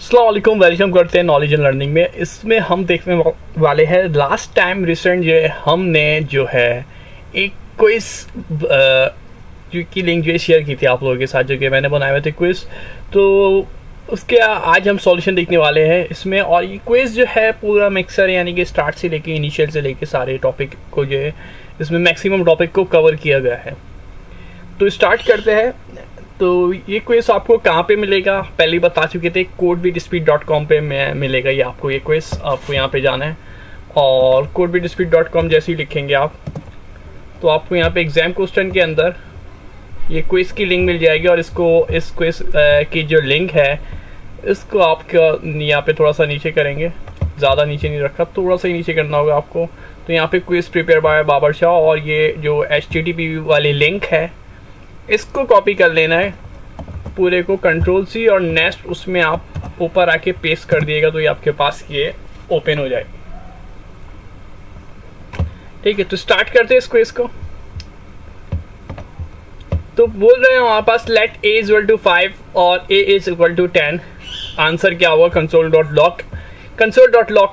अस्सलाम वालेकुम, वेलकम करते हैं नॉलेज एंड लर्निंग में। इसमें हम देखने वाले हैं लास्ट टाइम रिसेंट जो है हमने जो है एक क्विज की लिंक जो है शेयर की थी आप लोगों के साथ, जो कि मैंने बनाए हुए थे क्विज। तो उसके आज हम सॉल्यूशन देखने वाले हैं इसमें। और ये क्विज जो है पूरा मिक्सर यानी कि स्टार्ट से लेके इनिशियल से लेके सारे टॉपिक को जो है इसमें मैक्सिमम टॉपिक को कवर किया गया है। तो स्टार्ट करते हैं। तो ये क्विज आपको कहाँ पे मिलेगा पहले ही बता चुके थे, codebitspeed.com पे मिलेगा ये आपको। ये क्विज आपको यहाँ पे जाना है और codebitspeed.com जैसे ही लिखेंगे आप तो आपको यहाँ पे एग्जाम क्वेश्चन के अंदर ये क्विज की लिंक मिल जाएगी। और इसको इस क्विज की जो लिंक है इसको आपका यहाँ पे थोड़ा सा नीचे करेंगे, ज़्यादा नीचे नहीं रखा, थोड़ा सा ही नीचे करना होगा आपको। तो यहाँ पे quiz prepare by Babar Shah और ये जो HTTP वाली लिंक है इसको कॉपी कर लेना है पूरे को, Ctrl+C और नेक्स्ट उसमें आप ऊपर आके पेस्ट कर दिएगा तो ये आपके पास ये ओपन हो जाएगी। ठीक है, तो स्टार्ट करते हैं इस क्विज को। तो बोल रहे हैं हमारे पास लेट a = 5 और a = 10। आंसर क्या होगा console.log।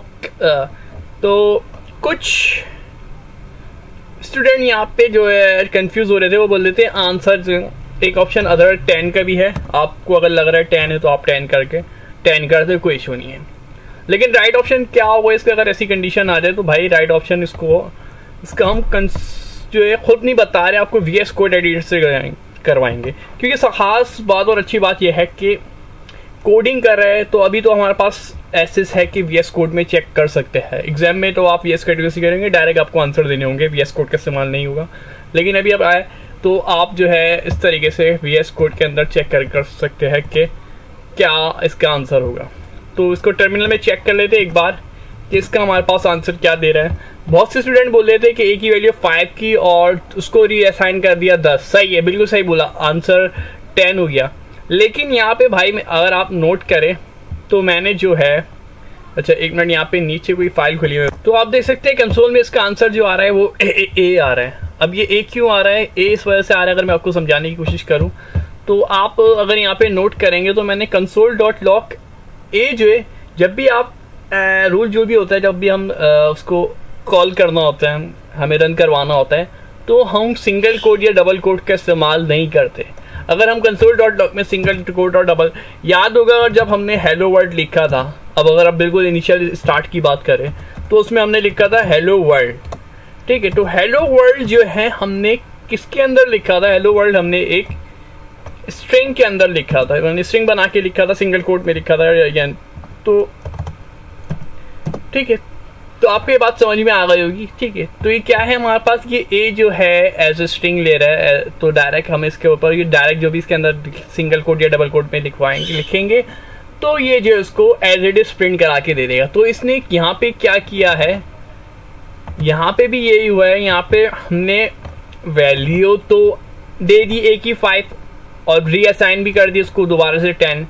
तो कुछ स्टूडेंट यहाँ पे जो है कंफ्यूज हो रहे थे, वो बोल रहे थे आंसर एक ऑप्शन अदर 10 का भी है। आपको अगर लग रहा है 10 है तो आप 10 कर दो, कोई इशू नहीं है। लेकिन राइट ऑप्शन क्या होगा इसका, अगर ऐसी कंडीशन आ जाए तो भाई राइट ऑप्शन इसका हम जो है खुद नहीं बता रहे, आपको VS कोड एडिटर से करवाएंगे। क्योंकि खास बात और अच्छी बात यह है कि कोडिंग कर रहे हैं तो अभी तो हमारे पास एक्सेस है कि VS कोड में चेक कर सकते हैं। एग्जाम में तो आप VS कोड कैसे करेंगे, डायरेक्ट आपको आंसर देने होंगे, VS कोड का इस्तेमाल नहीं होगा। लेकिन अभी अब आए तो आप जो है इस तरीके से VS कोड के अंदर चेक कर सकते हैं कि क्या इसका आंसर होगा। तो इसको टर्मिनल में चेक कर लेते एक बार कि इसका हमारे पास आंसर क्या दे रहा है। बहुत से स्टूडेंट बोल रहे थे कि a की वैल्यू 5 की और उसको रीअसाइन कर दिया 10। सही है, बिल्कुल सही बोला, आंसर 10 हो गया। लेकिन यहाँ पे भाई अगर आप नोट करें तो मैंने जो है, अच्छा एक मिनट, यहाँ पे नीचे कोई फाइल खुली हुई है तो आप देख सकते हैं कंसोल में इसका आंसर जो आ रहा है वो ए आ रहा है। अब ये ए क्यों आ रहा है, ए इस वजह से आ रहा है। अगर मैं आपको समझाने की कोशिश करूँ तो आप अगर यहाँ पे नोट करेंगे तो मैंने console.log ए जो है, जब भी आप रूल जो भी होता है, जब भी हम उसको कॉल करना होता है, हमें रन करवाना होता है, तो हम सिंगल कोड या डबल कोड का इस्तेमाल नहीं करते। अगर हम console.log में सिंगल कोड और डबल, याद होगा जब हमने हेलो वर्ल्ड लिखा था, अब अगर आप बिल्कुल इनिशियल स्टार्ट की बात करें तो उसमें हमने लिखा था हेलो वर्ल्ड। ठीक है, तो हेलो वर्ल्ड जो है हमने किसके अंदर लिखा था, हेलो वर्ल्ड हमने एक स्ट्रिंग के अंदर लिखा था, मैंने स्ट्रिंग बना के लिखा था, सिंगल कोड में लिखा था। तो ठीक है, तो आपको ये बात समझ में आ गई होगी। ठीक है, तो ये क्या है हमारे पास, ये ए जो है एज ए स्ट्रिंग ले रहा है, तो डायरेक्ट हम इसके ऊपर ये डायरेक्ट जो भी इसके अंदर सिंगल कोड या डबल कोड में लिखेंगे तो ये जो इसको एज इट इज प्रिंट करा के दे देगा। तो इसने यहाँ पे क्या किया है, यहाँ पे भी यही हुआ है। यहाँ पे हमने वैल्यू तो दे दी ए की 5 और रीअसाइन भी कर दी उसको दोबारा से 10,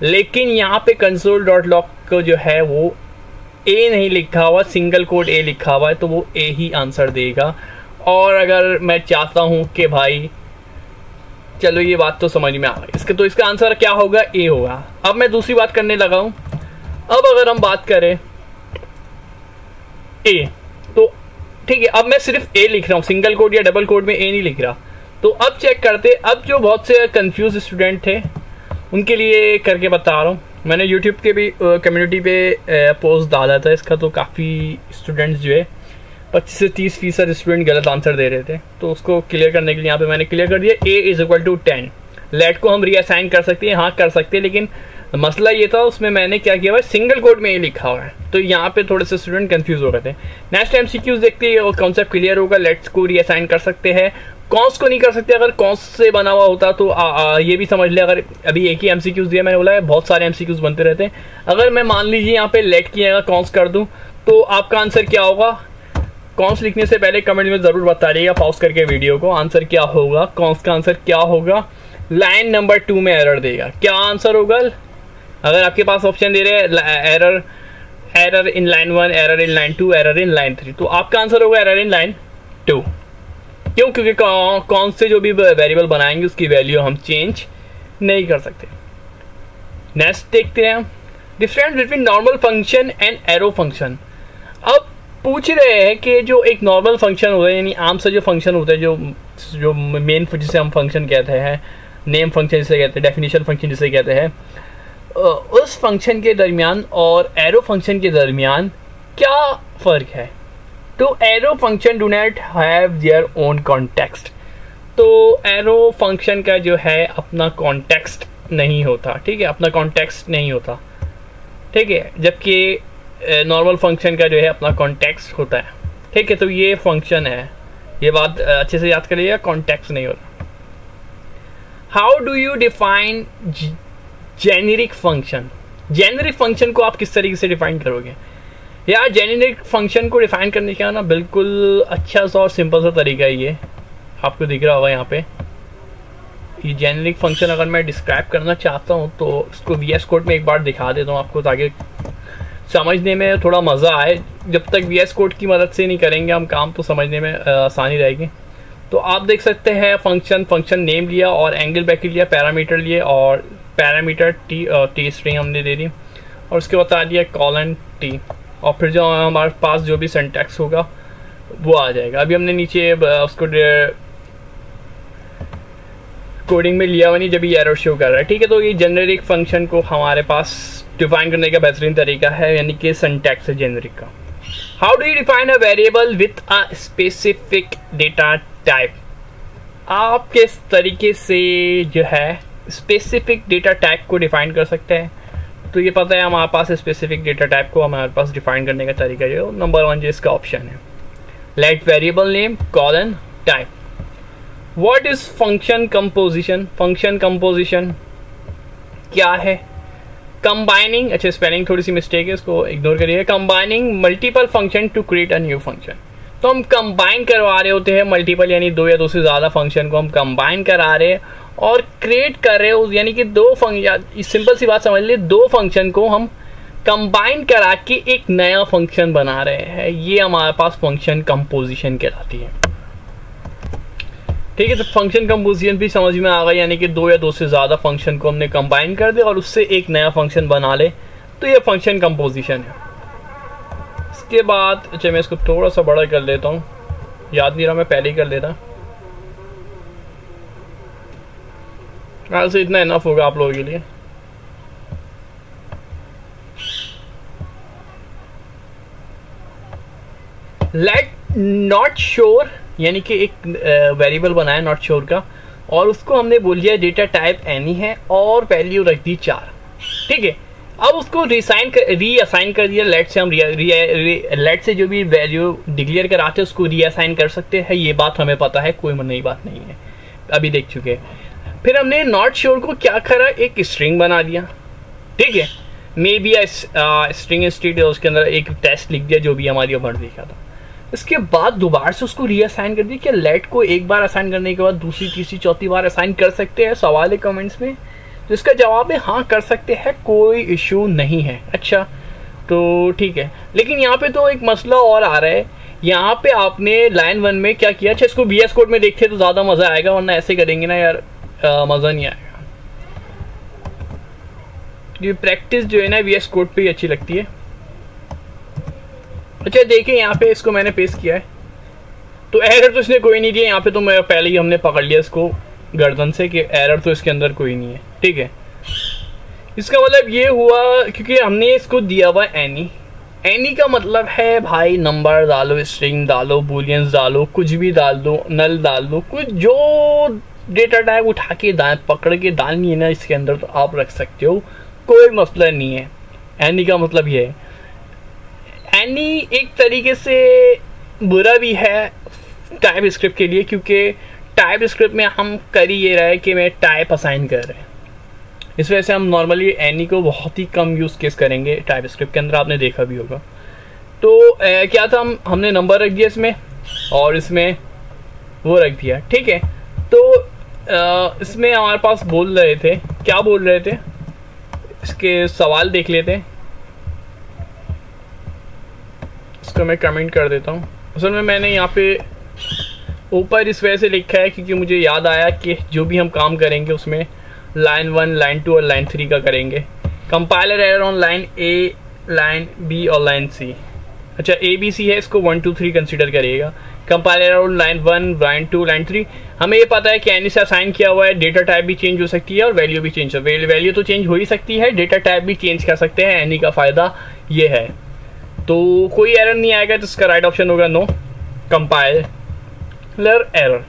लेकिन यहाँ पे console.log को जो है वो ए नहीं लिखा हुआ, सिंगल कोड ए लिखा हुआ है, तो वो ए ही आंसर देगा। और अगर मैं चाहता हूं कि भाई चलो ये बात तो समझ में आ गई तो इसका आंसर क्या होगा, ए होगा। अब मैं दूसरी बात करने लगा हूं। अब अगर हम बात करें ए, तो ठीक है, अब मैं सिर्फ ए लिख रहा हूं, सिंगल कोड या डबल कोड में ए नहीं लिख रहा। तो अब चेक करते, अब जो बहुत से कंफ्यूज स्टूडेंट थे उनके लिए करके बता रहा हूं। मैंने YouTube के भी कम्युनिटी पे पोस्ट डाला था इसका, तो काफ़ी स्टूडेंट्स जो है 25 से 30% स्टूडेंट गलत आंसर दे रहे थे। तो उसको क्लियर करने के लिए यहाँ पे मैंने क्लियर कर दिया a = 10। लेट को हम रीअसाइन कर सकते हैं, हाँ कर सकते हैं, लेकिन मसला ये था उसमें मैंने क्या किया हुआ है, सिंगल कोड में ये लिखा हुआ है। तो यहाँ पे थोड़े से स्टूडेंट कंफ्यूज हो गए थे। नेक्स्ट MCQs देखते हैं, कॉन्सेप्ट क्लियर होगा। लेट्स को रीअसाइन कर सकते हैं, कॉन्स को नहीं कर सकते। अगर कॉन्स से बना हुआ होता तो ये भी समझ ले, अगर अभी एक ही MCQs दिया, मैंने बोला है बहुत सारे MCQs बनते रहते हैं। अगर मैं मान लीजिए यहाँ पे लेट की जगह कॉन्स कर दूं तो आपका आंसर क्या होगा। कॉन्स लिखने से पहले कमेंट में जरूर बताइएगा पॉज करके वीडियो को, आंसर क्या होगा, कॉन्स का आंसर क्या होगा। लाइन नंबर 2 में एरर देगा, क्या आंसर होगा। अगर आपके पास ऑप्शन दे रहे हैं error in line 1, error in line 2, error in line 3, तो आपका आंसर होगा एरर इन लाइन 2। क्यों, क्योंकि कौन से जो भी वेरिएबल बनाएंगे उसकी वैल्यू हम चेंज नहीं कर सकते। नेक्स्ट देखते हैं, difference between normal function and arrow function. अब पूछ रहे हैं कि जो एक नॉर्मल फंक्शन होता है, यानी आम सा जो फंक्शन होता है, जो मेन जिसे हम फंक्शन कहते हैं, नेम फंक्शन जिसे कहते हैं, डेफिनेशन फंक्शन जिसे कहते हैं, उस फंक्शन के दरमियान और एरो फंक्शन के दरमियान क्या फ़र्क है। तो arrow function do not have their own context. तो एरो फंक्शन का जो है अपना कॉन्टेक्स्ट नहीं होता, ठीक है, अपना कॉन्टेक्स्ट नहीं होता, ठीक है, जबकि नॉर्मल फंक्शन का जो है अपना कॉन्टेक्स्ट होता है, ठीक है। तो ये फंक्शन है, ये बात अच्छे से याद करिएगा, कॉन्टेक्स्ट नहीं होता। How do you define generic function. Generic function को आप किस तरीके से डिफाइन करोगे यार? जेनेरिक फंक्शन को डिफाइन करने का ना बिल्कुल अच्छा सा और सिंपल सा तरीका है, ये आपको दिख रहा होगा यहाँ पे। ये जेनेरिक फंक्शन अगर मैं डिस्क्राइब करना चाहता हूँ तो इसको VS कोड में एक बार दिखा देता हूँ आपको, ताकि समझने में थोड़ा मज़ा आए। जब तक VS कोड की मदद से नहीं करेंगे हम काम, तो समझने में आसानी रहेगी। तो आप देख सकते हैं फंक्शन नेम लिया और एंगल ब्रैकेट लिया, पैरामीटर लिए, और पैरामीटर टी स्ट्रिंग हमने दे दी, और उसके बता दिया कॉलन टी, और फिर जो हमारे पास जो भी सिंटैक्स होगा वो आ जाएगा। अभी हमने नीचे उसको कोडिंग में लिया हुआ नहीं, जब ये एरर शो कर रहा है, ठीक है। तो ये जेनेरिक फंक्शन को हमारे पास डिफाइन करने का बेहतरीन तरीका है, यानी कि सिंटैक्स है जेनेरिक का। How do you define a variable with a specific data type. आप किस तरीके से जो है स्पेसिफिक डेटा टाइप को डिफाइन कर सकते हैं? तो ये पता है हमारे पास स्पेसिफिक डेटा टाइप को हमारे पास डिफाइन करने का तरीका जो नंबर 1 जो इसका ऑप्शन है, let variable name colon type. What is function composition. Function composition क्या है? कंबाइनिंग, अच्छा स्पेलिंग थोड़ी सी मिस्टेक है, इसको इग्नोर करिए। Combining multiple function to create a new function. तो हम कंबाइन करवा रहे होते हैं मल्टीपल, यानी 2 या 2 से ज़्यादा फंक्शन को हम कंबाइन करा रहे हैं और क्रिएट कर रहे हो, यानी कि 2 फंक्शन, सिंपल सी बात समझ लीजिए, 2 फंक्शन को हम कंबाइन करा के एक नया फंक्शन बना रहे हैं। ये हमारे पास फंक्शन कंपोजिशन कहलाती है, ठीक है। तो फंक्शन कंपोजिशन भी समझ में आ गया, यानी कि 2 या 2 से ज़्यादा फंक्शन को हमने कंबाइन कर दे और उससे एक नया फंक्शन बना ले, तो ये फंक्शन कंपोजिशन है। इसके बाद अच्छा मैं इसको थोड़ा सा बड़ा कर लेता हूँ, याद नहीं रहा, मैं पहले ही कर लेता। से इतना इनफ होगा आप लोगों के लिए। लेट नॉट श्योर, यानी कि एक वेरिएबल बनाया नॉट श्योर का, और उसको हमने बोल दिया डेटा टाइप एनी है और वैल्यू रख दी 4, ठीक है। अब उसको रीअसाइन कर दिया। लेट से हम लेट से जो भी वैल्यू डिक्लेयर कराते हैं उसको रीअसाइन कर सकते हैं, ये बात हमें पता है, कोई नई बात नहीं है, अभी देख चुके हैं। फिर हमने नॉट श्योर को क्या करा, एक स्ट्रिंग बना दिया, ठीक है। मे बी स्ट्रिंग स्टेट, उसके अंदर एक टेस्ट लिख दिया जो भी हमारी वर्ड देखा था। इसके बाद दोबारा से उसको रीअसाइन कर दिया। क्या लेट को एक बार असाइन करने के बाद दूसरी तीसरी चौथी बार असाइन कर सकते हैं? सवाल है कमेंट्स में, तो इसका जवाब है हाँ कर सकते हैं, कोई इशू नहीं है। अच्छा तो ठीक है, लेकिन यहाँ पे तो एक मसला और आ रहा है। यहाँ पे आपने लाइन 1 में क्या किया, अच्छा इसको VS कोड में देखते तो ज़्यादा मज़ा आएगा, वरना ऐसे करेंगे ना यार मज़ा नहीं आएगा। ये प्रैक्टिस जो है ना VS कोड पे ही अच्छी लगती है। अच्छा देखिए यहाँ पे इसको मैंने पेस्ट किया है, तो एरर तो इसने कोई नहीं दिया यहाँ पे, तो मैं पहले ही हमने पकड़ लिया इसको गर्दन से कि एरर तो इसके अंदर कोई नहीं है, ठीक है। इसका मतलब ये हुआ क्योंकि हमने इसको दिया हुआ एनी। एनी का मतलब है भाई नंबर डालो, स्ट्रिंग डालो, बूलियंस डालो, कुछ भी डाल दो, नल डाल दो, कुछ जो डेटा टाइप उठा के पकड़ के डालनी है ना इसके अंदर, तो आप रख सकते हो, कोई मसला नहीं है। एनी का मतलब ये है। एनी एक तरीके से बुरा भी है टाइप स्क्रिप्ट के लिए, क्योंकि टाइप स्क्रिप्ट में हम कर ही ये रहे कि मैं टाइप असाइन कर रहे हैं, इस वजह से हम नॉर्मली एनी को बहुत ही कम यूज़ केस करेंगे टाइप स्क्रिप्ट के अंदर, आपने देखा भी होगा। तो क्या था, हमने नंबर रख दिया इसमें और इसमें वो रख दिया, ठीक है। तो इसमें हमारे पास बोल रहे थे, क्या बोल रहे थे, इसके सवाल देख लेते हैं। इसको मैं कमेंट कर देता हूँ। असल में मैंने यहाँ पे ऊपर इस वजह से लिखा है क्योंकि मुझे याद आया कि जो भी हम काम करेंगे उसमें लाइन 1, लाइन 2 और लाइन 3 का करेंगे। Compiler error on line A, line B और लाइन सी। अच्छा ए बी सी है, इसको 1 2 3 कंसिडर करिएगा। Compiler error on line 1, line 2, line 3। हमें ये पता है कि एनी से असाइन किया हुआ है, डेटा टाइप भी चेंज हो सकती है और वैल्यू भी चेंज हो, वैल्यू तो चेंज हो ही सकती है, डेटा टाइप भी चेंज कर सकते हैं, एनी का फायदा ये है। तो कोई एरर नहीं आएगा, तो इसका राइट ऑप्शन होगा नो, कंपाइलर एरर।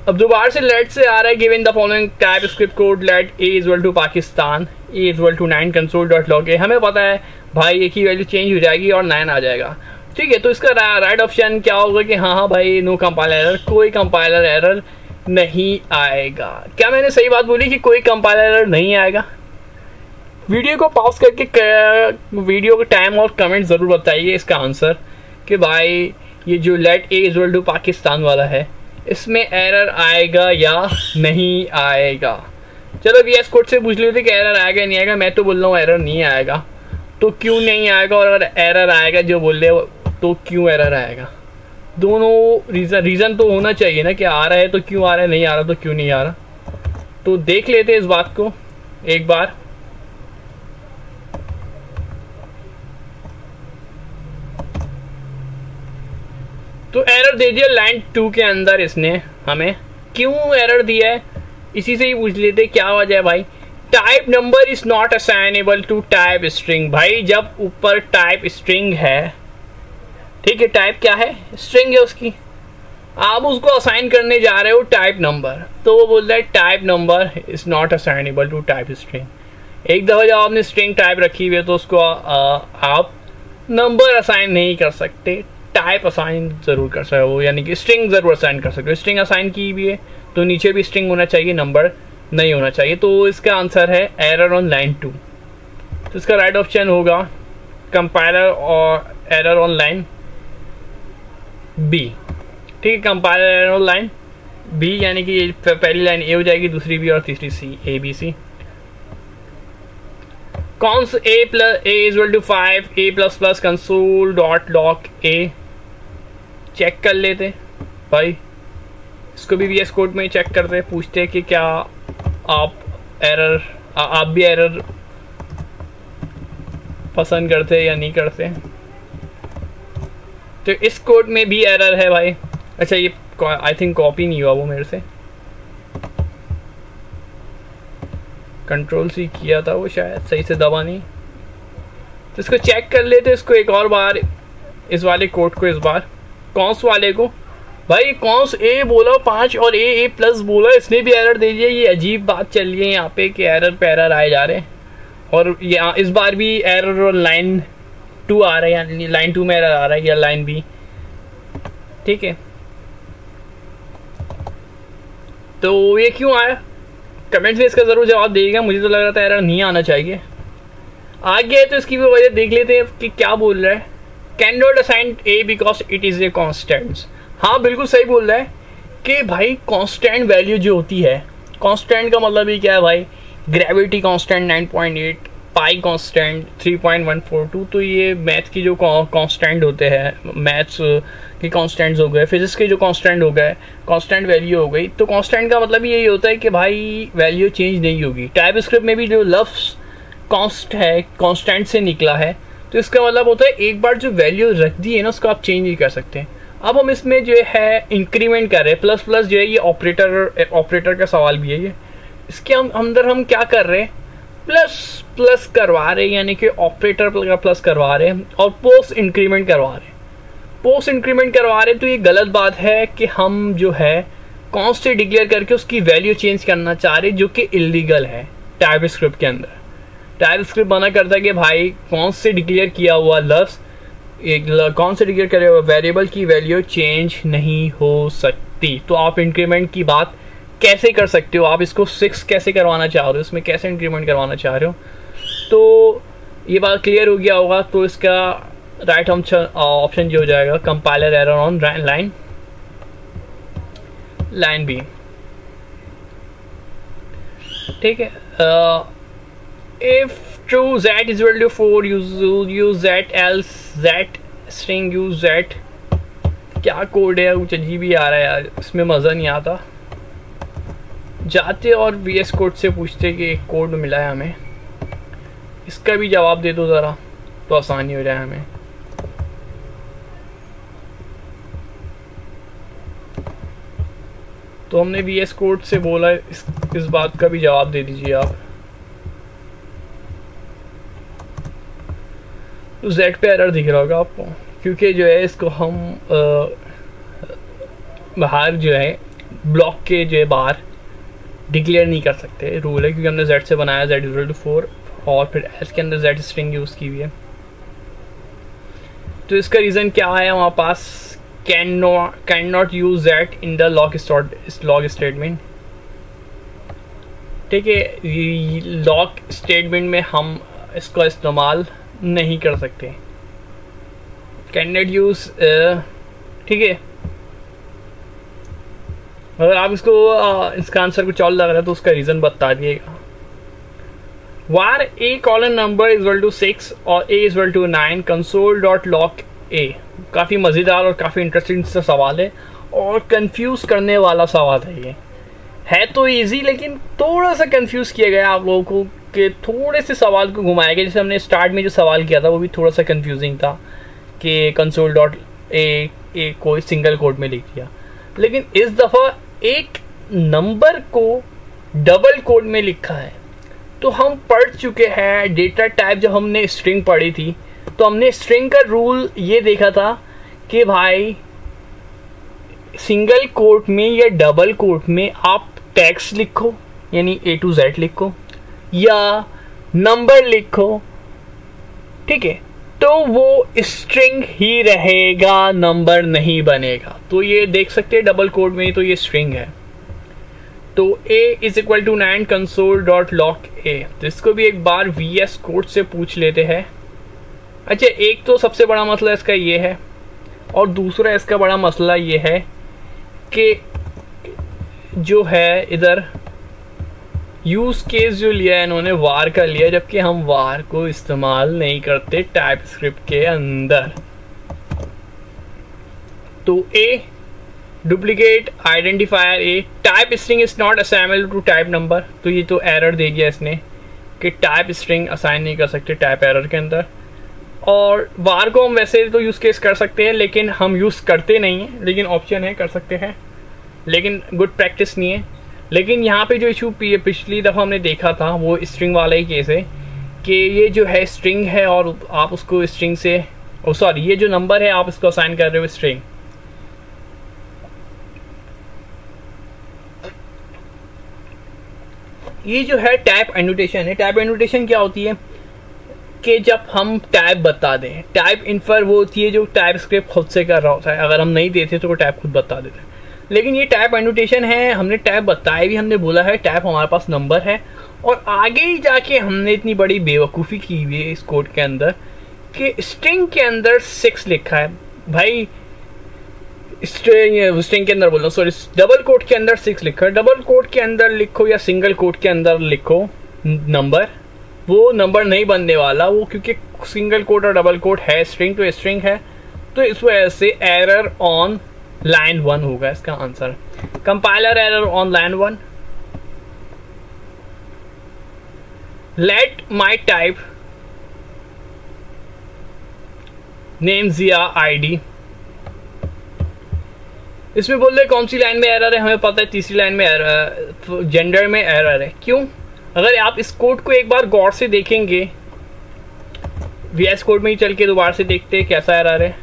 अब दोबारा से लेट से आ रहा है given the following TypeScript code let A equal to Pakistan, A equal to 9 console.log। हमें पता है भाई ए की वैल्यू चेंज हो जाएगी और 9 आ जाएगा, ठीक है। तो इसका राइट ऑप्शन क्या होगा कि हाँ भाई नो कंपाइलर एरर, कोई कंपाइलर एरर नहीं आएगा। क्या मैंने सही बात बोली कि कोई कंपाइलर एरर नहीं आएगा? वीडियो को पॉज करके वीडियो का टाइम और कमेंट ज़रूर बताइए इसका आंसर कि भाई ये जो let A equal to Pakistan वाला है इसमें एरर आएगा या नहीं आएगा। चलो वीएस कोड से पूछ लेते कि एरर आएगा नहीं आएगा। मैं तो बोल रहा हूँ एरर नहीं आएगा, तो क्यों नहीं आएगा, और अगर एरर आएगा जो बोल रहे हो तो क्यों एरर आएगा। दोनों रीज़न तो होना चाहिए ना कि आ रहा है तो क्यों आ रहा है, नहीं आ रहा तो क्यों नहीं आ रहा। तो देख लेते हैं इस बात को एक बार। तो एरर दे दिया लाइन 2 के अंदर, इसने हमें क्यों एरर दिया है इसी से ही पूछ लेते क्या वजह है भाई। Type number is not assignable to type string. भाई जब ऊपर टाइप स्ट्रिंग है, ठीक है, टाइप क्या है, स्ट्रिंग है उसकी, आप उसको असाइन करने जा रहे हो टाइप नंबर, तो वो बोल रहा है type number is not assignable to type string. एक दफ़ा जब आपने स्ट्रिंग टाइप रखी हुई है तो उसको आप नंबर असाइन नहीं कर सकते, टाइप असाइन जरूर कर सकते हो, यानी कि स्ट्रिंग जरूर असाइन कर सकते हो। स्ट्रिंग असाइन की भी है तो नीचे भी स्ट्रिंग होना चाहिए, नंबर नहीं होना चाहिए। तो इसका आंसर है एरर ऑन लाइन 2। तो इसका राइट ऑप्शन होगा कंपाइलर और एरर ऑन लाइन बी, ठीक है। Compiler error on line B यानी कि पहली लाइन ए हो जाएगी, दूसरी बी और तीसरी C, A B C. Const a plus a equal to 5 a plus plus console.log a check कर लेते भाई, इसको भी VS कोड में चेक करते, पूछते कि क्या आप भी एरर पसंद करते या नहीं करते। तो इस कोड में भी एरर है भाई। अच्छा ये आई थिंक कॉपी नहीं हुआ वो मेरे से, कंट्रोल सी किया था वो, शायद सही से दबा नहीं। तो इसको चेक कर लेते इसको एक और बार, इस वाले कोड को, इस बार कॉन्स वाले को। भाई कॉन्स ए बोला 5 और ए प्लस बोला, इसने भी एरर दे दिया। ये अजीब बात चल रही है यहाँ पे कि एरर पे एरर आए जा रहे हैं, और यहाँ इस बार भी एरर लाइन 2 आ रहा है, यानी लाइन 2 में एरर आ रहा है या लाइन बी, ठीक है। तो ये क्यों आया, कमेंट्स में इसका जरूर जवाब देगा। मुझे तो लग रहा था एरर नहीं आना चाहिए, आ गया है तो इसकी भी वजह देख लेते हैं कि क्या बोल रहा है। Can not assign A because it is a constant. हाँ बिल्कुल सही बोल रहा है कि भाई कांस्टेंट वैल्यू जो होती है, कांस्टेंट का मतलब ही क्या है भाई, ग्रेविटी कांस्टेंट 9.8, पाई कांस्टेंट 3.142। तो ये मैथ की जो कांस्टेंट होते हैं, मैथ्स के कांस्टेंट्स हो गए, फिजिक्स के जो कांस्टेंट हो गए, कांस्टेंट वैल्यू हो गई। तो कांस्टेंट का मतलब यही होता है कि भाई वैल्यू चेंज नहीं होगी। टाइप स्क्रिप्ट में भी जो लफ्ज़ कॉन्स्ट है, कांस्टेंट से निकला है, तो इसका मतलब होता है एक बार जो वैल्यू रख दी है ना उसको आप चेंज नहीं कर सकते। अब हम इसमें जो है इंक्रीमेंट कर रहे हैं, प्लस प्लस जो है ये ऑपरेटर का सवाल भी है। ये इसके अंदर हम क्या कर रहे हैं, प्लस प्लस करवा रहे हैं, यानी कि ऑपरेटर का प्लस करवा रहे हैं और पोस्ट इंक्रीमेंट करवा रहे हैं। पोस्ट इंक्रीमेंट करवा रहे हैं तो ये गलत बात है कि हम जो है कॉन्स्ट से डिक्लेयर करके उसकी वैल्यू चेंज करना चाह रहे हैं, जो कि इलीगल है टाइप स्क्रिप्ट के अंदर। टाइप स्क्रिप्ट मना करता है कि भाई कॉन्स्ट से डिक्लेयर किया हुआ लफ्ज़, एक कौन से डिक्लेयर करे हुए वेरिएबल की वैल्यू चेंज नहीं हो सकती। तो आप इंक्रीमेंट की बात कैसे कर सकते हो, आप इसको 6 कैसे करवाना चाह रहे हो, इसमें कैसे इंक्रीमेंट करवाना चाह रहे हो। तो ये बात क्लियर हो गया होगा। तो इसका राइट ऑप्शन जो हो जाएगा compiler error on line B, ठीक है। If true z is equal to 4 use z else z string use z। क्या कोड है, कुछ अजीब ही आ रहा है यार, इसमें मज़ा नहीं आता। जाते और VS कोड से पूछते कि एक कोड मिला है हमें, इसका भी जवाब दे दो ज़रा तो आसानी हो जाए हमें। तो हमने VS कोड से बोला, इस बात का भी जवाब दे दीजिए आप। तो Z पे एरर दिख रहा होगा आपको, क्योंकि जो है इसको हम बाहर जो है ब्लॉक के जो है बाहर डिक्लेयर नहीं कर सकते, रूल है, क्योंकि हमने Z से बनाया Z=4 और फिर S के अंदर Z स्ट्रिंग यूज़ की हुई है। तो इसका रीज़न क्या है हमारे पास, can not use Z in the log statement. ठीक है, लॉग स्टेटमेंट में हम इसका इस्तेमाल नहीं कर सकते, कैन नॉट यूज। ठीक है, अगर आप इसका आंसर कुछ और लग रहा है तो उसका रीज़न बता दिएगा। वार A: नंबर = 6 और A=9 console.log A। काफ़ी मज़ेदार और काफ़ी इंटरेस्टिंग सा सवाल है और कंफ्यूज करने वाला सवाल है तो इजी, लेकिन थोड़ा सा कंफ्यूज किया गया आप लोगों को कि थोड़े से सवाल को घुमाया गया। जैसे हमने स्टार्ट में जो सवाल किया था वो भी थोड़ा सा कंफ्यूजिंग था कि console.A को सिंगल कोड में लिख दिया, लेकिन इस दफ़ा एक नंबर को डबल कोड में लिखा है। तो हम पढ़ चुके हैं डेटा टाइप, जब हमने स्ट्रिंग पढ़ी थी तो हमने स्ट्रिंग का रूल ये देखा था कि भाई सिंगल कोट में या डबल कोट में आप टेक्स्ट लिखो यानी A to Z लिखो या नंबर लिखो, ठीक है, तो वो स्ट्रिंग ही रहेगा, नंबर नहीं बनेगा। तो ये देख सकते हैं डबल कोड में तो ये स्ट्रिंग है। तो A=9 console.log A। तो इसको भी एक बार VS कोड से पूछ लेते हैं। अच्छा, एक तो सबसे बड़ा मसला इसका ये है और दूसरा इसका बड़ा मसला ये है कि जो है इधर यूज केस जो लिया है इन्होंने वार का लिया, जबकि हम वार को इस्तेमाल नहीं करते टाइप स्क्रिप्ट के अंदर। तो A duplicate identifier A type string is not assignable to type number. तो ये तो एरर दे दिया इसने कि टाइप स्ट्रिंग असाइन नहीं कर सकते टाइप एरर के अंदर। और वार को हम वैसे तो यूज़ केस कर सकते हैं लेकिन हम यूज़ करते नहीं हैं, लेकिन ऑप्शन है कर सकते हैं, लेकिन गुड प्रैक्टिस नहीं है। लेकिन यहाँ पे जो इशू पिछली दफ़ा हमने देखा था वो स्ट्रिंग वाला ही केस है कि ये जो है स्ट्रिंग है और आप उसको स्ट्रिंग से ये जो नंबर है आप इसको असाइन कर रहे हो स्ट्रिंग। ये जो है टाइप एनोटेशन है। टाइप एनोटेशन क्या होती है कि जब हम टाइप बता दें, टाइप इन्फर वो होती है जो टाइप स्क्रिप्ट खुद से कर रहा होता है, अगर हम नहीं देते तो वो टाइप खुद बता देते हैं। लेकिन ये टाइप एनोटेशन है, हमने टाइप बताया भी, हमने बोला है टाइप हमारे पास नंबर है, और आगे ही जाके हमने इतनी बड़ी बेवकूफ़ी की हुई है इस कोड के अंदर कि स्ट्रिंग के अंदर 6 लिखा है। भाई स्ट्रिंग के अंदर बोल रहा हूँ, सॉरी, डबल कोड के अंदर 6 लिखा है। डबल कोड के अंदर लिखो या सिंगल कोड के अंदर लिखो नंबर, वो नंबर नहीं बनने वाला, वो क्योंकि सिंगल कोड और डबल कोड है, स्ट्रिंग तो स्ट्रिंग है। तो इस वजह से एरर ऑन लाइन 1 होगा इसका आंसर। Compiler error on line 1। Let my type name जिया आईडी। इसमें बोल रहे कौन सी लाइन में एरर है, हमें पता है तीसरी लाइन में एरर, जेंडर में एरर है। क्यों? अगर आप इस कोड को एक बार गौर से देखेंगे, VS कोड में ही चल के दोबारा से देखते हैं कैसा एरर है।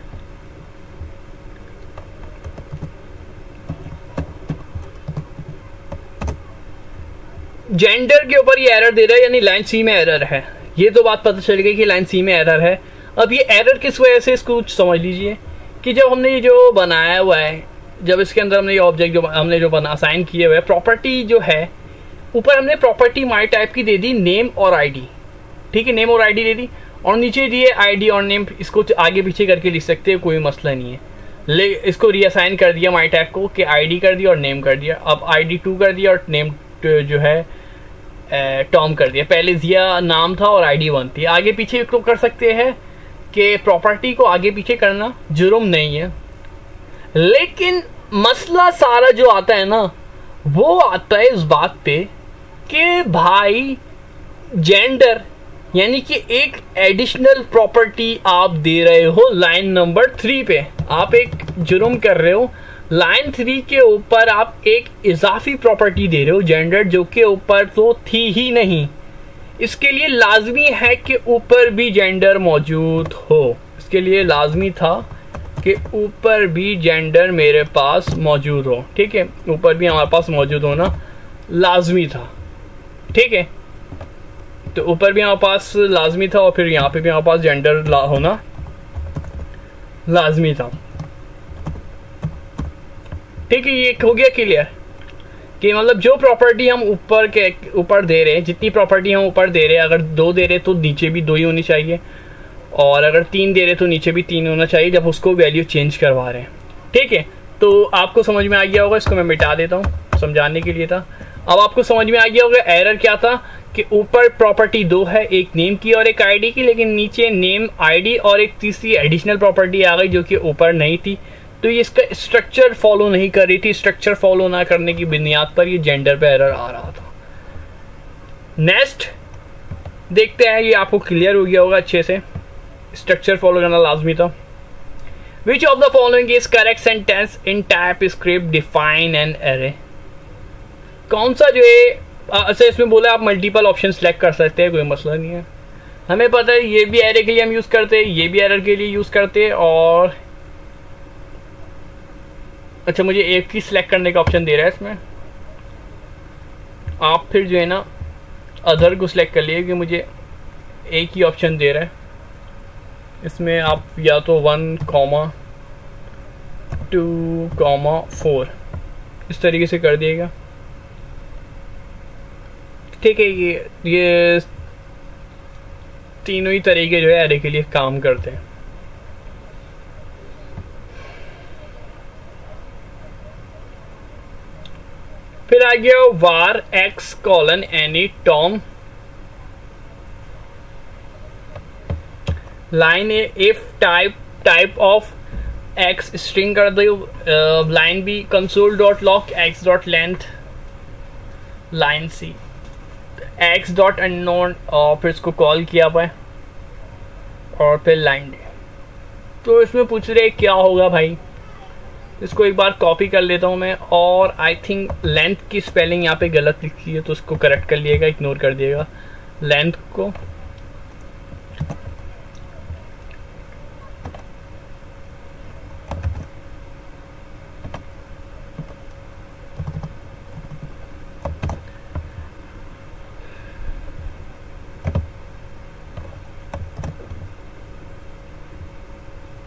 जेंडर के ऊपर ये एरर दे रहा है, यानी लाइन C में एरर है। ये तो बात पता चल गई कि लाइन C में एरर है। अब ये एरर किस वजह से, इसको समझ लीजिए कि जब हमने ये जो बनाया हुआ है, जब इसके अंदर हमने ये ऑब्जेक्ट जो हमने जो बना असाइन किए हुए प्रॉपर्टी जो है, ऊपर हमने प्रॉपर्टी माई टाइप की दे दी नेम और आईडी, ठीक है, नेम और आईडी दे दी, और नीचे दिए आईडी और नेम। इसको आगे पीछे करके लिख सकते हैं, कोई मसला नहीं है। इसको रीअसाइन कर दिया माई टाइप को कि आईडी कर दिया और नेम कर दिया। अब आईडी 2 कर दिया और नेम जो है टॉम कर दिया। पहले जिया नाम था और आईडी 1 थी। आगे पीछे तो कर सकते हैं कि प्रॉपर्टी को आगे पीछे करना जुर्म नहीं है, लेकिन मसला सारा जो आता है ना वो आता है इस बात पे कि भाई जेंडर यानी कि एक एडिशनल प्रॉपर्टी आप दे रहे हो लाइन नंबर 3 पे। आप एक जुर्म कर रहे हो, लाइन 3 के ऊपर आप एक इजाफी प्रॉपर्टी दे रहे हो जेंडर, जो कि ऊपर तो थी ही नहीं। इसके लिए लाजमी है कि ऊपर भी जेंडर मौजूद हो। इसके लिए लाजमी था कि ऊपर भी जेंडर मेरे पास मौजूद हो। ठीक है, ऊपर भी हमारे पास मौजूद होना लाजमी था। ठीक है, तो ऊपर भी हमारे पास लाजमी था और फिर यहाँ पे भी हमारे पास जेंडर होना लाजमी था। ठीक है, ये हो गया क्लियर कि मतलब जो प्रॉपर्टी हम ऊपर दे रहे हैं, जितनी प्रॉपर्टी हम ऊपर दे रहे हैं, अगर 2 दे रहे तो नीचे भी 2 ही होनी चाहिए, और अगर 3 दे रहे तो नीचे भी 3 होना चाहिए जब उसको वैल्यू चेंज करवा रहे हैं। ठीक है, तो आपको समझ में आ गया होगा। इसको मैं मिटा देता हूँ, समझाने के लिए था। अब आपको समझ में आ गया होगा एरर क्या था कि ऊपर प्रॉपर्टी 2 है, एक नेम की और एक आईडी की, लेकिन नीचे नेम, आईडी और एक तीसरी एडिशनल प्रॉपर्टी आ गई जो कि ऊपर नहीं थी। तो ये इसका स्ट्रक्चर फॉलो नहीं कर रही थी। स्ट्रक्चर फॉलो ना करने की बुनियाद पर ये जेंडर पे एरर आ रहा था। नेक्स्ट देखते हैं, ये आपको क्लियर हो गया होगा अच्छे से। स्ट्रक्चर फॉलो करना लाजमी था। Which of the following is correct sentence in type script define an array. कौन सा जो है, अच्छा इसमें बोला आप मल्टीपल ऑप्शन सेलेक्ट कर सकते हैं, कोई मसला नहीं है। हमें पता है ये भी एरे के लिए हम यूज करते हैं, ये भी एरर के लिए यूज करते हैं। और अच्छा, मुझे एक ही सिलेक्ट करने का ऑप्शन दे रहा है इसमें। आप फिर जो है ना अदर को सिलेक्ट कर लिए कि मुझे एक ही ऑप्शन दे रहा है इसमें। आप या तो 1, 2, 4 इस तरीके से कर दिएगा। ठीक है, ये तीनों ही तरीके जो है एरे के लिए काम करते हैं। फिर आ गया var x colon any tom line a if type of x string कर दो। Line b console dot log x dot length. Line c x dot unknown और फिर इसको कॉल किया पाए और फिर लाइन डी। तो इसमें पूछ रहे क्या होगा भाई, इसको एक बार कॉपी कर लेता हूं मैं। और आई थिंक लेंथ की स्पेलिंग यहाँ पे गलत लिखी है, तो इसको करेक्ट कर लिएगा, इग्नोर कर दिएगा लेंथ को।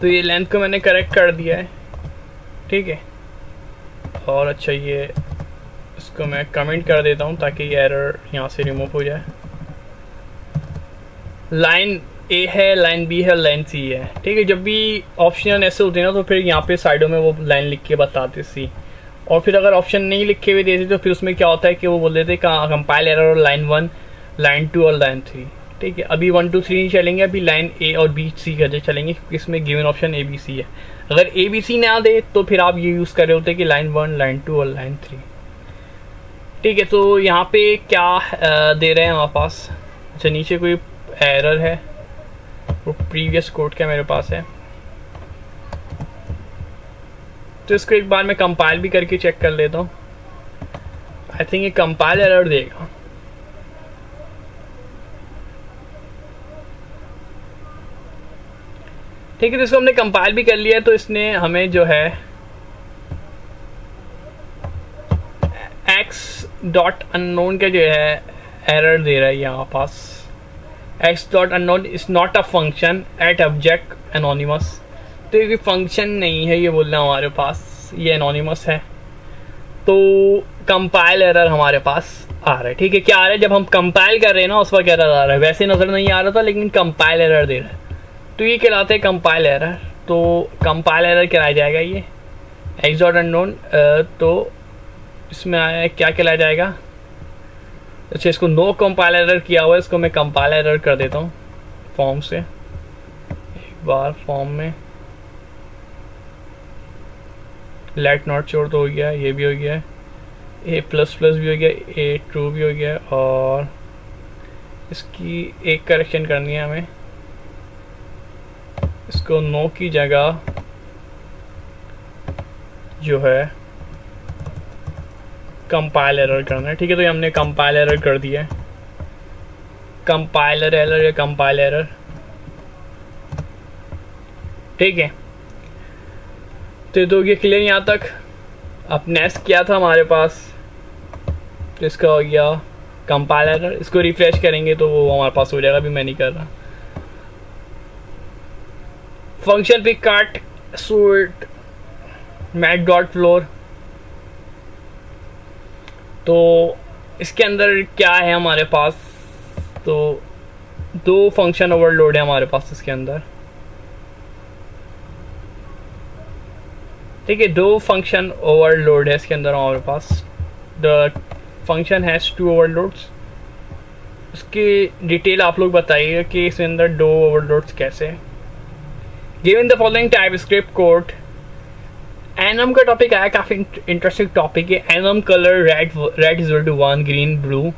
तो ये लेंथ को मैंने करेक्ट कर दिया है। ठीक है, और अच्छा ये इसको मैं कमेंट कर देता हूँ ताकि ये एरर यहाँ से रिमूव हो जाए। लाइन ए है, लाइन बी है, लाइन सी है। ठीक है, जब भी ऑप्शन ऐसे होते हैं ना तो फिर यहाँ पे साइडों में वो लाइन लिख के बताते सी। और फिर अगर ऑप्शन नहीं लिखे हुए देते तो फिर उसमें क्या होता है कि वो बोल देते कंपाइल एरर और लाइन 1, लाइन 2 और लाइन 3। ठीक है, अभी 1, 2, 3 नहीं चलेंगे, अभी लाइन ए और बी सी का चलेंगे क्योंकि इसमें given option A B C है। अगर ए बी सी ना दे तो फिर आप ये यूज़ कर रहे होते कि लाइन 1, लाइन 2 और लाइन 3। ठीक है, तो यहाँ पे क्या दे रहे हैं हमारे पास। अच्छा, नीचे कोई एरर है, वो प्रीवियस कोड का मेरे पास है, तो इसको एक बार मैं कंपाइल भी करके चेक कर लेता हूँ। आई थिंक ये कंपाइल एरर देगा। ठीक है, तो इसको हमने कंपाइल भी कर लिया है। तो इसने हमें जो है x डॉट अननोन का जो है एरर दे रहा है यहाँ पास। x dot unknown is not a function at object anonymous. तो ये फंक्शन नहीं है, ये बोलना हमारे पास, ये एनोनिमस है। तो कंपाइल एरर हमारे पास आ रहा है। ठीक है, क्या आ रहा है, जब हम कंपाइल कर रहे हैं ना उस वक्त एरर आ रहा है। वैसे नजर नहीं आ रहा था लेकिन कंपाइल एरर दे रहा है, तो ये कहलाते हैं कंपाइल एरर। तो कंपाइल एरर कहलाया जाएगा ये x डॉट अननोन। तो इसमें आया क्या कहलाया जाएगा। अच्छा, इसको नो कंपाइल एरर किया हुआ है, इसको मैं कंपाइल एरर कर देता हूँ फॉर्म से। एक बार फॉर्म में लेट नॉट छोड़ तो हो गया, ये भी हो गया है। ए प्लस प्लस भी हो गया, ए ट्रू भी हो गया, और इसकी एक करेक्शन करनी है हमें, इसको नो की जगह जो है कंपाइल एरर करना है। ठीक है, तो ये हमने कंपाइल एरर कर दिया है, कंपाइलर एरर या कंपाइल एरर। ठीक है, तो ये क्लियर यहाँ तक। अब नेक्स्ट क्या था हमारे पास, तो इसका हो गया कंपाइल एरर। इसको रिफ्रेश करेंगे तो वो हमारे पास हो जाएगा, अभी मैं नहीं कर रहा। फंक्शन पिक काट सूट मैट डॉट फ्लोर, तो इसके अंदर क्या है हमारे पास, तो दो फंक्शन ओवरलोड है हमारे पास इसके अंदर। ठीक है, दो फंक्शन ओवरलोड है इसके अंदर हमारे पास। The function has two overloads. उसकी डिटेल आप लोग बताइएगा कि इसके अंदर दो ओवरलोड्स कैसे है। Given the following TypeScript code, enum का टॉपिक आया, काफी इंटरेस्टिंग टॉपिक है। Enum colour red is equal to 1, green blue,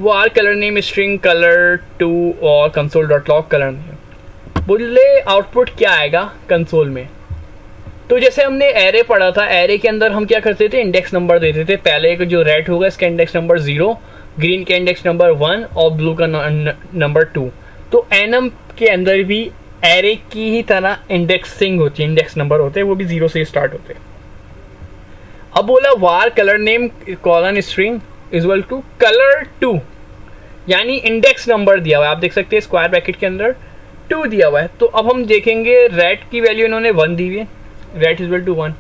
var colour name string colour 2 और console dot log colour name. बोले आउटपुट क्या आएगा कंसोल में, तो जैसे हमने एरे पढ़ा था, एरे के अंदर हम क्या करते थे, इंडेक्स नंबर देते थे। पहले जो रेड होगा इसका इंडेक्स नंबर 0, ग्रीन का इंडेक्स नंबर 1 और ब्लू का नंबर 2। तो एनम के अंदर भी एरे की ही तरह इंडेक्सिंग होती है, इंडेक्स नंबर होते हैं, वो भी 0 से स्टार्ट होते हैं। अब बोला var colour name colon string is equal to colour 2, यानी इंडेक्स नंबर दिया हुआ है, आप देख सकते हैं स्क्वायर ब्रैकेट के अंदर 2 दिया हुआ है। तो अब हम देखेंगे रेड की वैल्यू इन्होंने 1 दी हुई है, रेड इज इक्वल टू 1,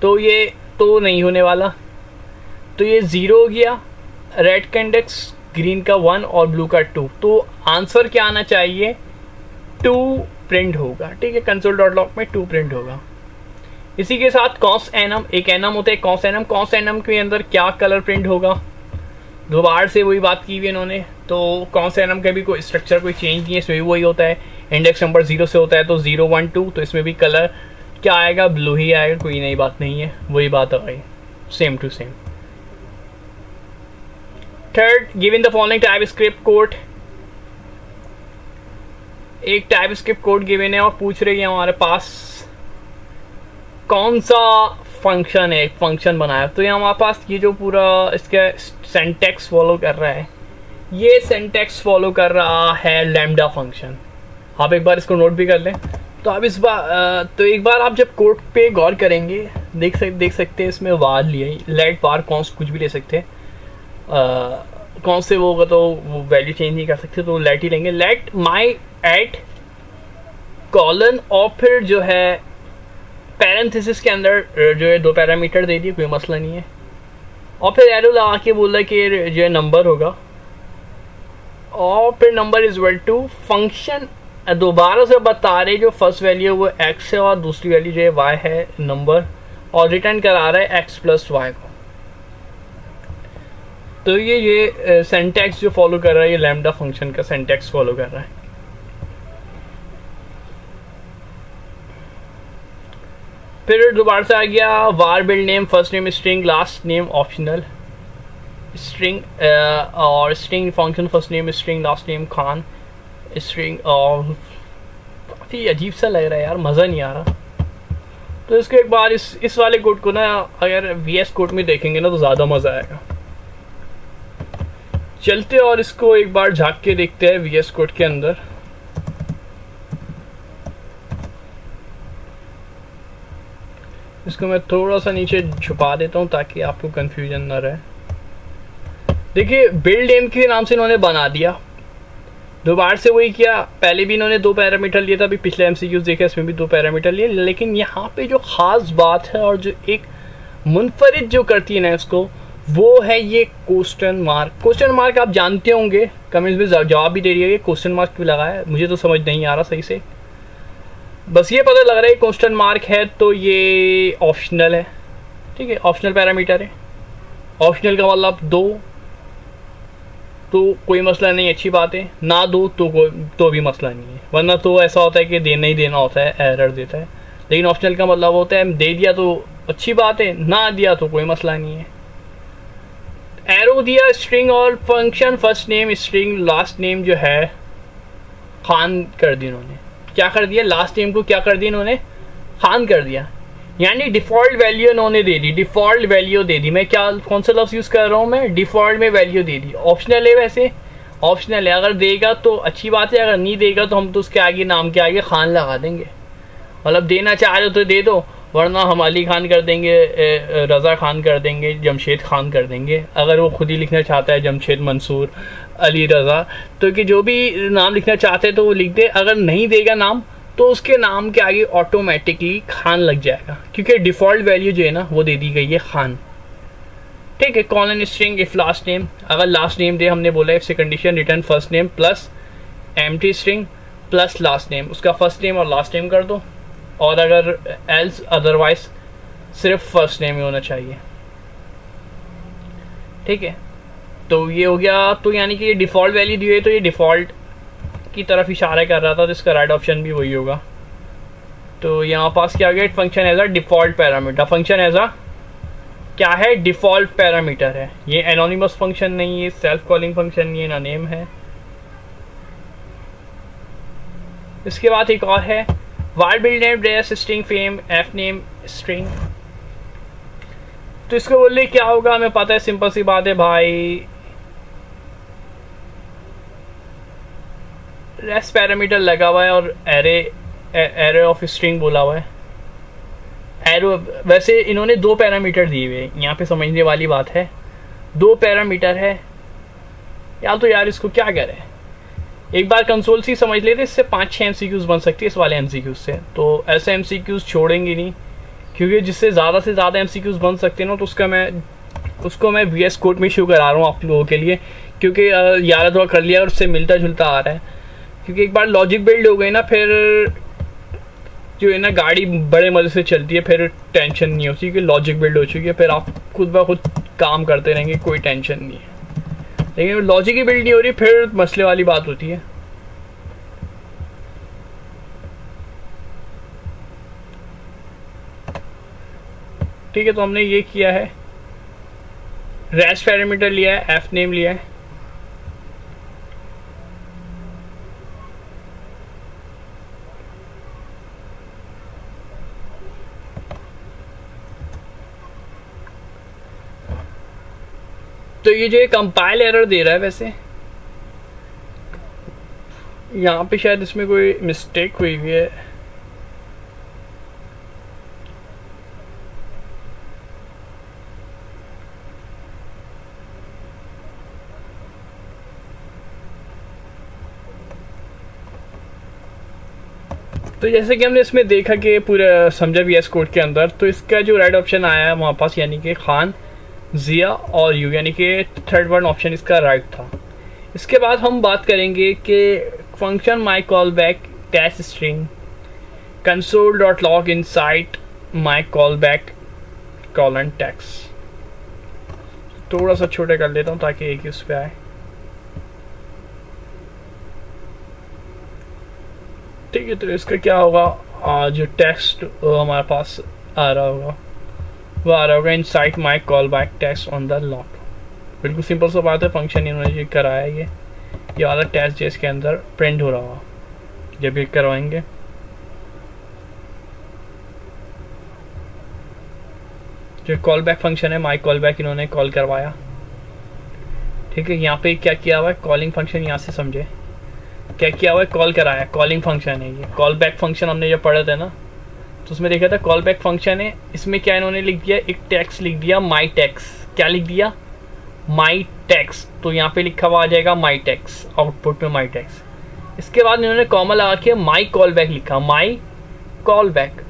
तो ये तो नहीं होने वाला, तो ये 0 हो गया, रेड का इंडेक्स, ग्रीन का 1 और ब्लू का 2। तो आंसर क्या आना चाहिए, 2 प्रिंट होगा। ठीक है, कंसोल डॉट लॉग में 2 प्रिंट होगा। इसी के साथ कॉस एनम, एक एनम होता है कॉस एनम, कॉस एनम के अंदर क्या कलर प्रिंट होगा, दोबारा से वही बात की हुई इन्होंने। तो कॉस एनम का भी कोई स्ट्रक्चर कोई चेंज नहीं है, इसमें भी वही होता है, इंडेक्स नंबर 0 से होता है, तो 0 1 2, तो इसमें भी कलर क्या आएगा, ब्लू ही आएगा, कोई नई बात नहीं है, वही बात आ गई, same to same. Third, given the following TypeScript code, एक टाइपस्क्रिप्ट कोड गिवन है और पूछ रही है हमारे पास कौन सा फंक्शन है, एक फंक्शन बनाया। तो ये हमारे पास ये जो पूरा इसका सिंटैक्स फॉलो कर रहा है, ये सिंटैक्स फॉलो कर रहा है लैम्डा फंक्शन। आप एक बार इसको नोट भी कर लें। तो अब इस बार तो एक बार आप जब कोड पे गौर करेंगे देख सकते हैं इसमें वार लिए, लेट वार कॉन्स्ट कुछ भी ले सकते हैं, कौन से वो होगा तो वो वैल्यू चेंज नहीं कर सकते, तो लेट ही लेंगे, लेट माई एट कॉलन, और फिर जो है पैरेंथेसिस के अंदर जो है 2 पैरामीटर दे दिए, कोई मसला नहीं है, और फिर एरो लगा के बोला कि जो है नंबर होगा, और फिर number is equal to function दोबारा से बता रहे जो फर्स्ट वैल्यू वो x है और दूसरी वैल्यू जो है y है नंबर, और रिटर्न करा रहा है x प्लस y को। तो ये सिंटैक्स जो फॉलो कर रहा है, ये लैम्डा फंक्शन का सिंटैक्स फॉलो कर रहा है। फिर दोबारा से आ गया var build name, first name string, last name optional, string और string function, first name string, last name खान स्ट्रिंग, और काफ़ी अजीब सा लग रहा है यार, मज़ा नहीं आ रहा। तो इसके एक बार इस वाले कोड को ना अगर VS कोड में देखेंगे ना तो ज़्यादा मज़ा आएगा। चलते और इसको एक बार झांक के देखते हैं VS कोड के अंदर। इसको मैं थोड़ा सा नीचे छुपा देता हूँ ताकि आपको कंफ्यूजन ना रहे। देखिए बिल्ड नेम के नाम से इन्होंने बना दिया, दोबारा से वही किया, पहले भी इन्होंने 2 पैरामीटर लिए था, अभी पिछले MCQs देखे इसमें भी 2 पैरामीटर लिए, लेकिन यहाँ पे जो खास बात है और जो एक मुनफरिद जो करती है ना इसको, वो है ये क्वेश्चन मार्क। क्वेश्चन मार्क आप जानते होंगे, कमेंट्स में जवाब भी दे रही है, क्वेश्चन मार्क क्यों लगाया है मुझे तो समझ नहीं आ रहा सही से, बस ये पता लग रहा है क्वेश्चन मार्क है तो ये ऑप्शनल है। ठीक है, ऑप्शनल पैरामीटर है, ऑप्शनल का मतलब 2 तो कोई मसला नहीं, अच्छी बात है, ना दो तो भी मसला नहीं है, वरना तो ऐसा होता है कि देना ही देना होता है, एरर देता है। लेकिन ऑप्शनल का मतलब होता है दे दिया तो अच्छी बात है, ना दिया तो कोई मसला नहीं है। एरो दिया स्ट्रिंग और function first name string last name जो है खान कर दी इन्होंने। क्या कर दिया, लास्ट नेम को क्या कर दिया इन्होंने, खान कर दिया। यानी डिफ़ॉल्ट वैल्यू इन्होंने दे दी, डिफ़ॉल्ट वैल्यू दे दी। मैं क्या कौन सा लफ्ज़ यूज़ कर रहा हूँ, मैं डिफ़ॉल्ट में वैल्यू दे दी। ऑप्शनल है, वैसे ऑप्शनल है, अगर देगा तो अच्छी बात है, अगर नहीं देगा तो हम तो उसके आगे नाम के आगे खान लगा देंगे। मतलब देना चाह रहे हो तो दे दो, वरना हम अली खान कर देंगे, रज़ा खान कर देंगे, जमशेद खान कर देंगे। अगर वो खुद ही लिखना चाहता है जमशेद मंसूर अली रज़ा, तो कि जो भी नाम लिखना चाहते हैं तो वो लिख दे। अगर नहीं देगा नाम तो उसके नाम के आगे ऑटोमेटिकली खान लग जाएगा, क्योंकि डिफ़ॉल्ट वैल्यू जो है ना वो दे दी गई है खान। ठीक है। Colon string if last name, अगर लास्ट नेम दे, हमने बोला इफ से condition written first name plus empty string plus last name, उसका फर्स्ट नेम और लास्ट नेम कर दो। और अगर एल्स अदरवाइज सिर्फ फर्स्ट नेम ही होना चाहिए। ठीक है, तो ये हो गया। तो यानी कि ये डिफ़ॉल्ट वैल्यू दी हुई है, तो ये डिफ़ॉल्ट की तरफ इशारा कर रहा था, तो इसका राइट ऑप्शन भी वही होगा। तो यहाँ पास क्या हो गया, function as a default parameter. Function as a क्या है, डिफ़ॉल्ट पैरामीटर है। ये एनोनिमस फंक्शन नहीं है, सेल्फ कॉलिंग फंक्शन नहीं है, ना नेम है। इसके बाद एक और है var build name ds string fame f name string। तो इसको बोलने क्या होगा, हमें पता है, सिंपल सी बात है भाई, रेस्ट पैरामीटर लगा हुआ है और एरे ऑफ स्ट्रिंग बोला हुआ है। एरो वैसे इन्होंने दो पैरामीटर दिए हुए हैं, यहाँ पे समझने वाली बात है, दो पैरामीटर है। या तो यार इसको क्या करें, एक बार कंसोल सी समझ लेते, इससे 5-6 MCQs बन सकती है इस वाले MCQs से। तो ऐसे MCQs छोड़ेंगे नहीं, क्योंकि जिससे ज़्यादा से ज़्यादा MCQs बन सकते हैं ना, तो उसको मैं VS कोड में शो करा रहा हूँ आप लोगों के लिए, क्योंकि यार थोड़ा कर लिया और उससे मिलता जुलता आ रहा है। क्योंकि एक बार लॉजिक बिल्ड हो गई ना, फिर जो है ना गाड़ी बड़े मज़े से चलती है, फिर टेंशन नहीं होती, क्योंकि लॉजिक बिल्ड हो चुकी है, फिर आप खुद ब खुद काम करते रहेंगे, कोई टेंशन नहीं है। लेकिन लॉजिक ही बिल्ड नहीं हो रही, फिर मसले वाली बात होती है। ठीक है, तो हमने ये किया है, रेस्ट पैरामीटर लिया है, एफ नेम लिया है। तो ये जो कंपाइल एरर दे रहा है, वैसे यहाँ पे शायद इसमें कोई मिस्टेक हुई हुई है। तो जैसे कि हमने इसमें देखा कि पूरा समझा VS कोड के अंदर, तो इसका जो राइट ऑप्शन आया है वहाँ पास, यानी कि खान, जिया और यू, यानी कि थर्ड वन ऑप्शन इसका राइट था। इसके बाद हम बात करेंगे कि function my call back test string console dot log inside my call back colon text. थोड़ा सा छोटा कर लेता हूँ ताकि एक ही उस पर आए। ठीक है, तो इसका क्या होगा, जो टेक्स्ट हमारे पास आ रहा होगा वो आ रहा होगा inside my call back text on the log. बिल्कुल सिंपल सा बात है, फंक्शन इन्होंने ये कराया है, ये वाला टेस्ट जो इसके अंदर प्रिंट हो रहा होगा जब ये करवाएंगे। जो कॉल बैक फंक्शन है, माई कॉल बैक इन्होंने कॉल करवाया। ठीक है, यहाँ पे क्या किया हुआ है, कॉलिंग फंक्शन, यहाँ से समझे क्या किया हुआ है, कॉल कराया, कॉलिंग फंक्शन है ये। कॉल बैक फंक्शन हमने जब पढ़ा था ना, तो उसमें देखा था कॉल बैक फंक्शन है। इसमें क्या इन्होंने लिख दिया, एक टेक्स्ट लिख दिया, माई टेक्स्ट। क्या लिख दिया, माई टेक्स्ट। तो यहाँ पे लिखा हुआ आ जाएगा माई टेक्स्ट, आउटपुट में माई टेक्स्ट। इसके बाद इन्होंने कॉमा लगा के माई कॉल बैक लिखा, माई कॉल बैक,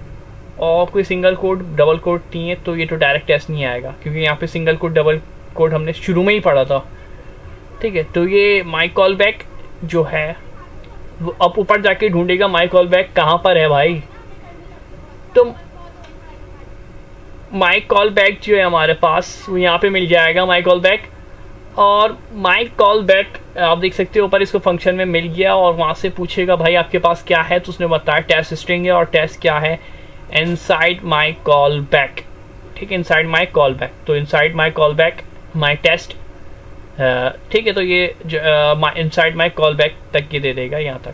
और कोई सिंगल कोड डबल कोड नहीं है, तो ये तो डायरेक्ट टेस्ट नहीं आएगा, क्योंकि यहाँ पे सिंगल कोड डबल कोड हमने शुरू में ही पढ़ा था। ठीक है, तो ये माई कॉल बैक जो है वो अब ऊपर जाके ढूंढेगा माई कॉल बैक कहाँ पर है भाई। तो माई कॉल बैक जो है हमारे पास वो यहाँ पे मिल जाएगा, माई कॉल बैक। और माई कॉल बैक आप देख सकते हो ऊपर इसको फंक्शन में मिल गया, और वहाँ से पूछेगा भाई आपके पास क्या है, तो उसने बताया टेस्ट स्ट्रिंग है, और टेस्ट क्या है, इनसाइड माई कॉल बैक। ठीक है, इनसाइड माई कॉल बैक। तो inside my call back my test ठीक है, तो ये इनसाइड माई कॉल बैक तक ये दे देगा यहाँ तक।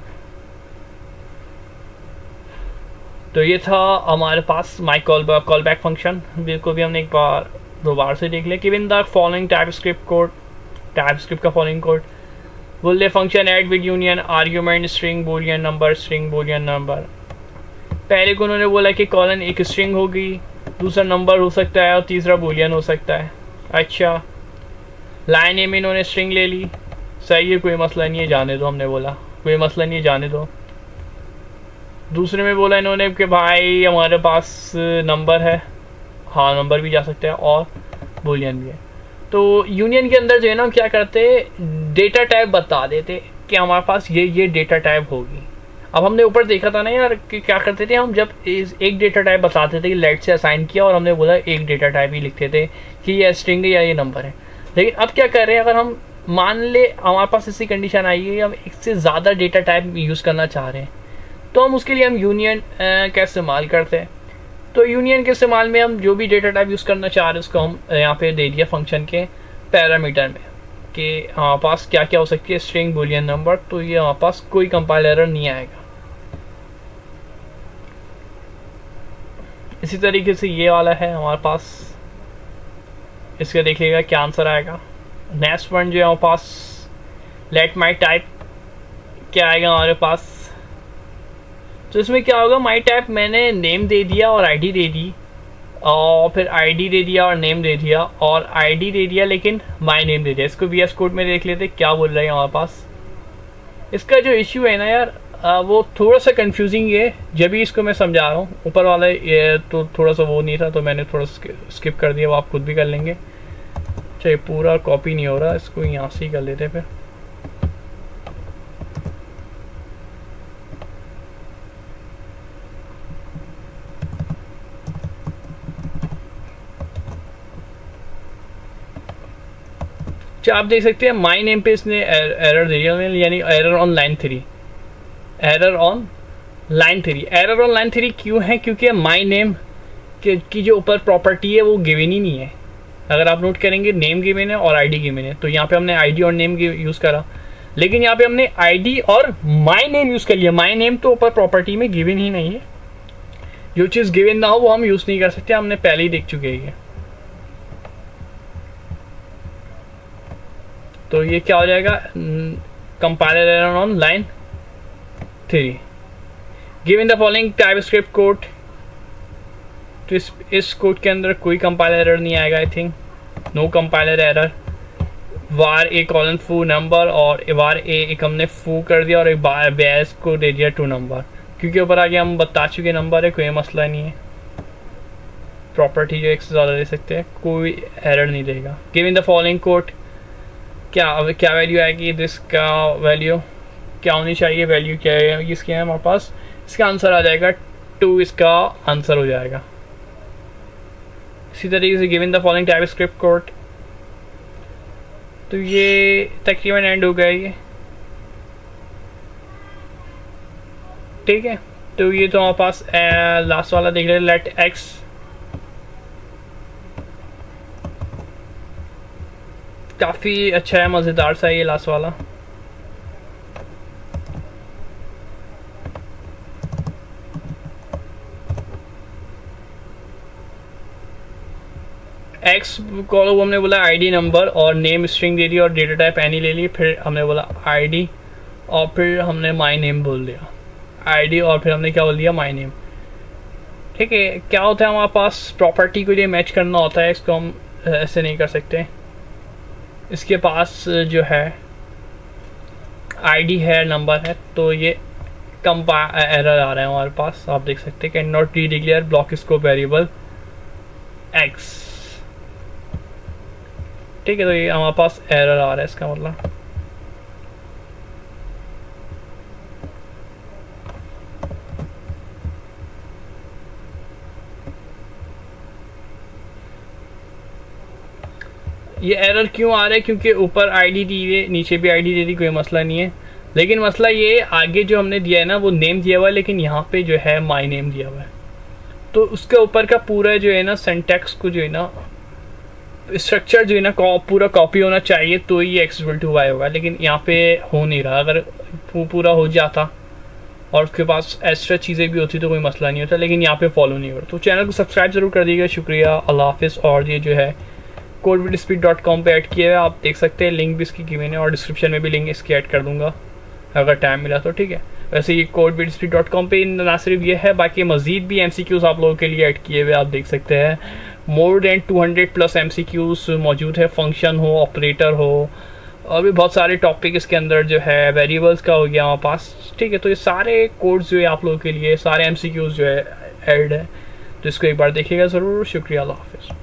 तो ये था हमारे पास माई कॉल बैक फंक्शन, को भी हमने एक बार दो बार से देख लिया। Given the following TypeScript code, TypeScript का फॉलोइंग कोड बोल रहे function add with union argument string Boolean number. पहले को उन्होंने बोला कि कॉलन एक स्ट्रिंग होगी, दूसरा नंबर हो सकता है और तीसरा बूलियन हो सकता है। अच्छा, लाइन ए में इन्होंने स्ट्रिंग ले ली, सही है, कोई मसला नहीं है, जाने दो, हमने बोला कोई मसला नहीं है, जाने दो। दूसरे में बोला इन्होंने कि भाई हमारे पास नंबर है, हाँ नंबर भी जा सकता है और बूलियन भी है। तो यूनियन के अंदर जो है ना क्या करते, डेटा टाइप बता देते कि हमारे पास ये डेटा टाइप होगी। अब हमने ऊपर देखा था ना यार कि क्या करते थे हम, जब एक डेटा टाइप बताते थे कि लेट से असाइन किया और हमने बोला एक डेटा टाइप ही लिखते थे कि ये स्ट्रिंग है या ये नंबर है। लेकिन अब क्या कर रहे हैं, अगर हम मान ले हमारे पास ऐसी कंडीशन आई है, हम एक से ज़्यादा डेटा टाइप यूज़ करना चाह रहे हैं, तो हम उसके लिए हम यूनियन का इस्तेमाल करते हैं। तो यूनियन के इस्तेमाल में हम जो भी डेटा टाइप यूज़ करना चाह रहे हैं उसको हम यहाँ पे दे दिया फंक्शन के पैरामीटर में कि हमारे पास क्या क्या हो सकती है, स्ट्रिंग बूलियन नंबर। तो ये हमारे पास कोई कंपाइल एरर नहीं आएगा। इसी तरीके से ये वाला है हमारे पास, इसका देखिएगा क्या आंसर आएगा। नेक्स्ट वन जो है हमारे पास लेट माई टाइप, क्या आएगा हमारे पास। तो इसमें क्या होगा, माई टाइप मैंने नेम दे दिया और आईडी दे दी, और फिर आईडी दे दिया और नेम दे दिया, और आईडी दे दिया लेकिन माई नेम दे दिया। इसको VS कोड में देख लेते क्या बोल रहे हैं हमारे पास। इसका जो इश्यू है ना यार वो थोड़ा सा कंफ्यूजिंग है, जब भी इसको मैं समझा रहा हूँ। ऊपर वाला ये तो थोड़ा सा वो नहीं था तो मैंने थोड़ा स्किप कर दिया, वो आप खुद भी कर लेंगे। चलिए पूरा कॉपी नहीं हो रहा, इसको यहाँ से ही कर लेते फिर। अच्छा, आप देख सकते हैं माई नेम पे इसने एरर दे दिया, यानी error on line 3। Error on line 3, error on line 3 क्यों है, क्योंकि माई नेम की जो ऊपर प्रॉपर्टी है वो गिवन ही नहीं है। अगर आप नोट करेंगे नेम गिवन है और आईडी गिवन है, तो यहाँ पे हमने आईडी और नेम यूज़ करा, लेकिन यहाँ पे हमने आईडी और माई नेम यूज़ कर लिया। माई नेम तो ऊपर प्रॉपर्टी में गिवन ही नहीं है, जो चीज़ गिवन ना हो वो हम यूज़ नहीं कर सकते, हमने पहले ही देख चुके हैं। तो ये क्या हो जाएगा, compiler error on line 3 given the following TypeScript code. तो इस कोड के अंदर कोई कंपाइलर एरर नहीं आएगा, I think no compiler error. Var A colon foo number, और वार ए एक हमने फू कर दिया और एक बेस को दे दिया टू नंबर, क्योंकि ऊपर आगे हम बता चुके नंबर है, कोई मसला नहीं है। प्रॉपर्टी जो एक से ज़्यादा दे सकते हैं, कोई एरर नहीं देगा। गिवन द फॉलोइंग कोड, क्या वैल्यू आएगी, दिस का वैल्यू क्या होनी चाहिए, वैल्यू क्या है इसकी है हमारे पास। इसका आंसर आ जाएगा 2, इसका आंसर हो जाएगा। इसी तरीके से given the following TypeScript code. तो ये तकरीबन एंड हो गया ये, ठीक है। तो ये तो हमारे पास लास्ट वाला देख रहे हैं, लेट एक्स। काफ़ी अच्छा है, मज़ेदार सा ये लास्ट वाला। एक्स को हमने बोला आईडी नंबर और नेम स्ट्रिंग दे दी और डेटा टाइप एनी ले ली, फिर हमने बोला आईडी और फिर हमने माई नेम बोल दिया, आईडी और फिर हमने क्या बोल दिया, माई नेम। ठीक है, क्या होता है हमारे पास प्रॉपर्टी के लिए मैच करना होता है, इसको हम ऐसे नहीं कर सकते। इसके पास जो है आईडी है, नंबर है, तो ये एरर आ रहा है हमारे पास, आप देख सकते हैं। कैन नॉट री declare block scope variable x. ठीक है, तो ये हमारे पास एरर आ रहा है, इसका मतलब ये एरर क्यों आ रहा है, क्योंकि ऊपर आईडी दी है, नीचे भी आईडी दे दी, कोई मसला नहीं है। लेकिन मसला ये आगे जो हमने दिया है ना वो नेम दिया हुआ है, लेकिन यहाँ पे जो है माई नेम दिया हुआ है, तो उसके ऊपर का पूरा जो है ना सिंटैक्स को जो है ना स्ट्रक्चर जो है ना पूरा कॉपी होना चाहिए तो ये x इक्वल टू वाई होगा, लेकिन यहाँ पे हो नहीं रहा। अगर पूरा हो जाता और उसके पास एक्स्ट्रा चीज़ें भी होती तो कोई मसला नहीं होता, लेकिन यहाँ पे फॉलो नहीं हो रहा। तो चैनल को सब्सक्राइब जरूर कर दीजिएगा। शुक्रिया, अल्लाह हाफिज़। और ये जो है codewithspeed.com पे ऐड किया है, आप देख सकते हैं, लिंक भी इसकी गिवन है और डिस्क्रिप्शन में भी लिंक इसकी ऐड कर दूंगा अगर टाइम मिला तो, ठीक है। वैसे ये codewithspeed.com पे ना सिर्फ ये है, बाकी मजीद भी MCQs आप लोगों के लिए ऐड किए हुए आप देख सकते हैं। मोर देन 200+ MCQs मौजूद है, फंक्शन हो, ऑपरेटर हो, और भी बहुत सारे टॉपिक इसके अंदर जो है, वेरिएबल्स का हो गया हमारे पास, ठीक है। तो ये सारे कोड्स जो है आप लोगों के लिए, सारे MCQs जो है ऐड है, तो इसको एक बार देखिएगा ज़रूर। शुक्रिया, अल्लाह हाफिज़।